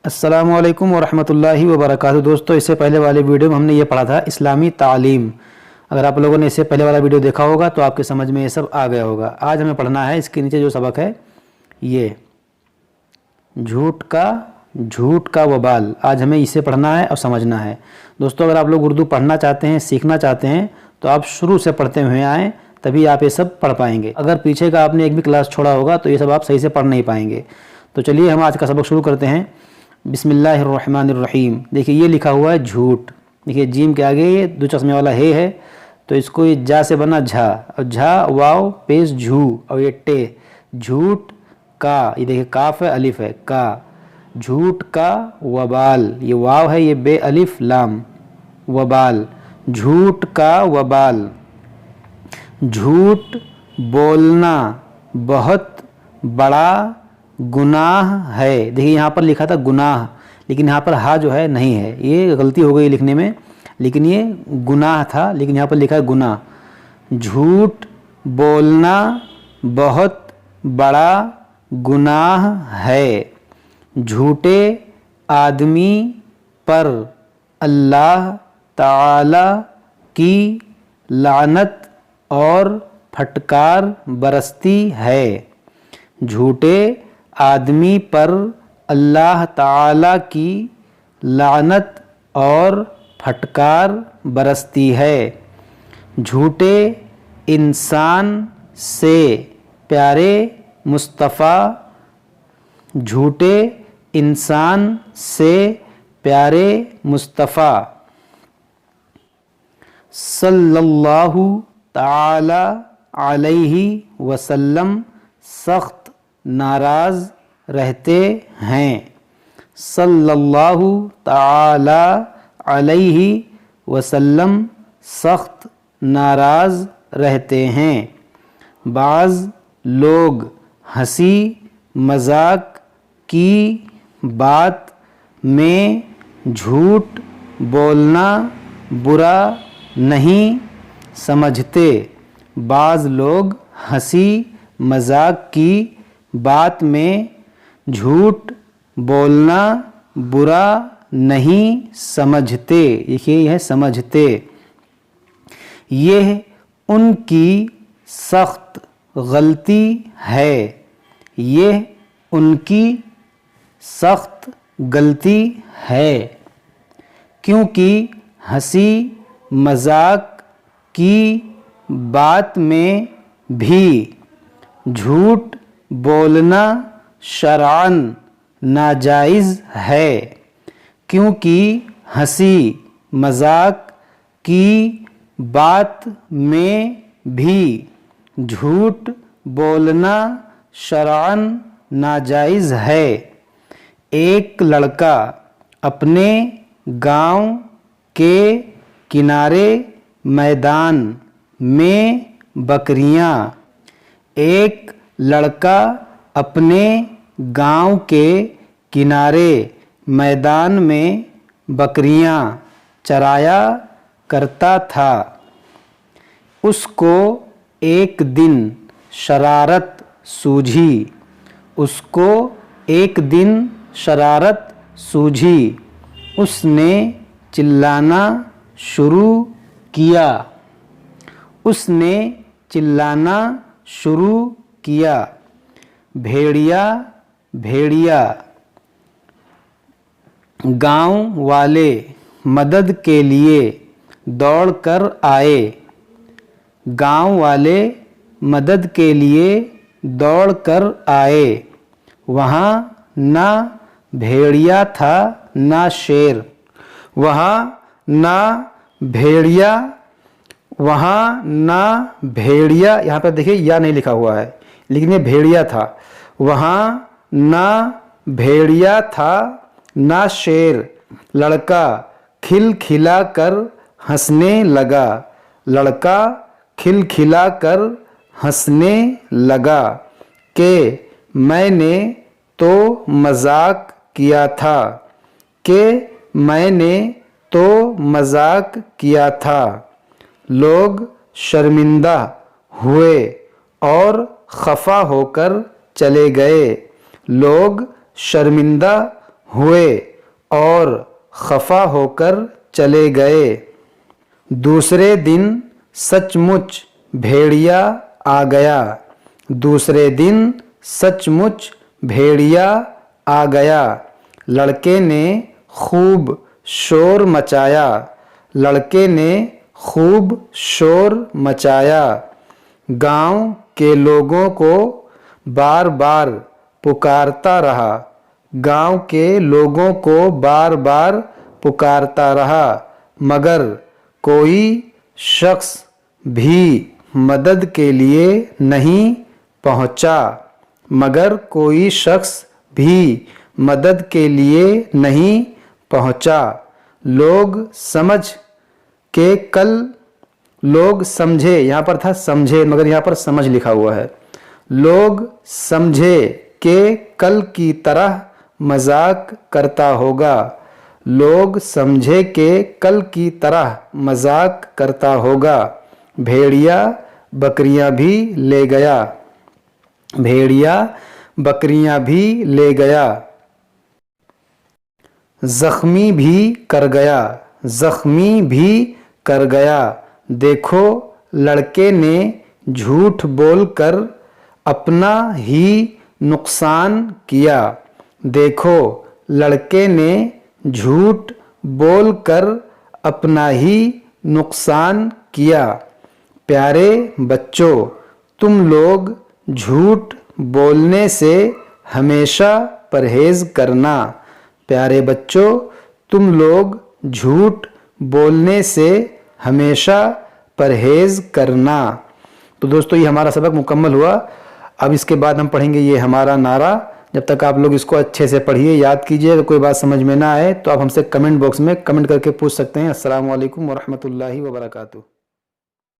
अस्सलामुअलैकुम वरहमतुल्लाहि वबरकातुहू। दोस्तों, इससे पहले वाले वीडियो में हमने ये पढ़ा था इस्लामी तालीम। अगर आप लोगों ने इससे पहले वाला वीडियो देखा होगा तो आपके समझ में ये सब आ गया होगा। आज हमें पढ़ना है, इसके नीचे जो सबक है ये झूठ का वबाल। आज हमें इसे पढ़ना है और समझना है। दोस्तों, अगर आप लोग उर्दू पढ़ना चाहते हैं, सीखना चाहते हैं तो आप शुरू से पढ़ते हुए आएँ, तभी आप ये सब पढ़ पाएंगे। अगर पीछे का आपने एक भी क्लास छोड़ा होगा तो ये सब आप सही से पढ़ नहीं पाएंगे। तो चलिए हम आज का सबक शुरू करते हैं। बिस्मिल्लाहिर्रहमानिर्रहीम। देखिए ये लिखा हुआ है झूठ। देखिए जीम के आगे ये दो चश्मे वाला हे है, तो इसको ये जा से बना झा, और झा वाव पेश झू, और ये टे झूठ का। ये देखिए काफ है, अलिफ है, का। झूठ का वबाल, ये वाव है, ये बे अलिफ लाम, वबाल। झूठ का वबाल। झूठ बोलना बहुत बड़ा गुनाह है। देखिए यहाँ पर लिखा था गुनाह, लेकिन यहाँ पर हा जो है नहीं है, ये गलती हो गई लिखने में, लेकिन ये गुनाह था, लेकिन यहाँ पर लिखा है गुनाह। झूठ बोलना बहुत बड़ा गुनाह है। झूठे आदमी पर अल्लाह ताला की लानत और फटकार बरसती है। झूठे आदमी पर अल्लाह ताला की लानत और फटकार बरसती है। झूठे इंसान से प्यारे मुस्तफ़ा, झूठे इंसान से प्यारे मुस्तफ़ा सल्लल्लाहु ताला अलैहि वसल्लम सख्त नाराज़ रहते हैं। सल्लल्लाहु ताला अलैहि वसल्लम सख्त नाराज़ रहते हैं। बाज़ लोग हंसी मजाक की बात में झूठ बोलना बुरा नहीं समझते। बाज़ लोग हंसी मजाक की बात में झूठ बोलना बुरा नहीं समझते। देखिए यह समझते। यह उनकी सख्त गलती है। यह उनकी सख्त गलती है, क्योंकि हंसी मजाक की बात में भी झूठ बोलना शरअन नाजायज़ है। क्योंकि हंसी मजाक की बात में भी झूठ बोलना शरअन नाजायज़ है। एक लड़का अपने गांव के किनारे मैदान में बकरियां। एक लड़का अपने गांव के किनारे मैदान में बकरियां चराया करता था। उसको एक दिन शरारत सूझी। उसको एक दिन शरारत सूझी। उसने चिल्लाना शुरू किया। उसने चिल्लाना शुरू किया। भेड़िया भेड़िया। गांव वाले मदद के लिए दौड़ कर आए। गांव वाले मदद के लिए दौड़ कर आए। वहाँ ना भेड़िया था ना शेर। वहाँ ना भेड़िया, वहाँ ना भेड़िया, यहाँ पर देखिए या नहीं लिखा हुआ है, लेकिन ये भेड़िया था। वहाँ ना भेड़िया था ना शेर। लड़का खिलखिला कर हंसने लगा। लड़का खिलखिला कर हंसने लगा कि मैंने तो मजाक किया था, कि मैंने तो मजाक किया था। लोग शर्मिंदा हुए और खफा होकर चले गए। लोग शर्मिंदा ہوئے اور خفا ہو کر چلے گئے۔ دوسرے دن سچ مچ بھیڑیا آ گیا۔ دوسرے دن سچ مچ بھیڑیا آ گیا۔ لڑکے نے خوب شور مچایا۔ لڑکے نے خوب شور مچایا۔ گاؤں کے لوگوں کو بار بار پکارتا رہا۔ گاؤں کے لوگوں کو بار بار پکارتا رہا مگر کوئی شخص بھی مدد کے لیے نہیں پہنچا۔ مگر کوئی شخص بھی مدد کے لیے نہیں پہنچا۔ لوگ سمجھے، یہاں پر تھا سمجھے مگر یہاں پر سمجھ لکھا ہوا ہے۔ لوگ سمجھے کہ کل کی طرح مذاق کرتا ہوگا۔ لوگ سمجھے کہ کل کی طرح مذاق کرتا ہوگا۔ بھیڑیا بکریاں بھی لے گیا۔ بھیڑیا بکریاں بھی لے گیا۔ زخمی بھی کر گیا۔ زخمی بھی کر گیا۔ دیکھو لڑکے نے جھوٹ بول کر اپنا ہی نقصان کیا۔ دیکھو لڑکے نے جھوٹ بول کر اپنا ہی نقصان کیا۔ پیارے بچوں، تم لوگ جھوٹ بولنے سے ہمیشہ پرہیز کرنا۔ پیارے بچوں، تم لوگ جھوٹ بولنے سے ہمیشہ پرہیز کرنا۔ تو دوستو یہ ہمارا سبق مکمل ہوا۔ اب اس کے بعد ہم پڑھیں گے یہ ہمارا نعرہ۔ جب تک آپ لوگ اس کو اچھے سے پڑھیے، یاد کیجئے۔ اگر کوئی بات سمجھ میں نہ آئے تو آپ ہم سے کمنٹ باکس میں کمنٹ کر کے پوچھ سکتے ہیں۔ السلام علیکم ورحمۃ اللہ وبرکاتہ۔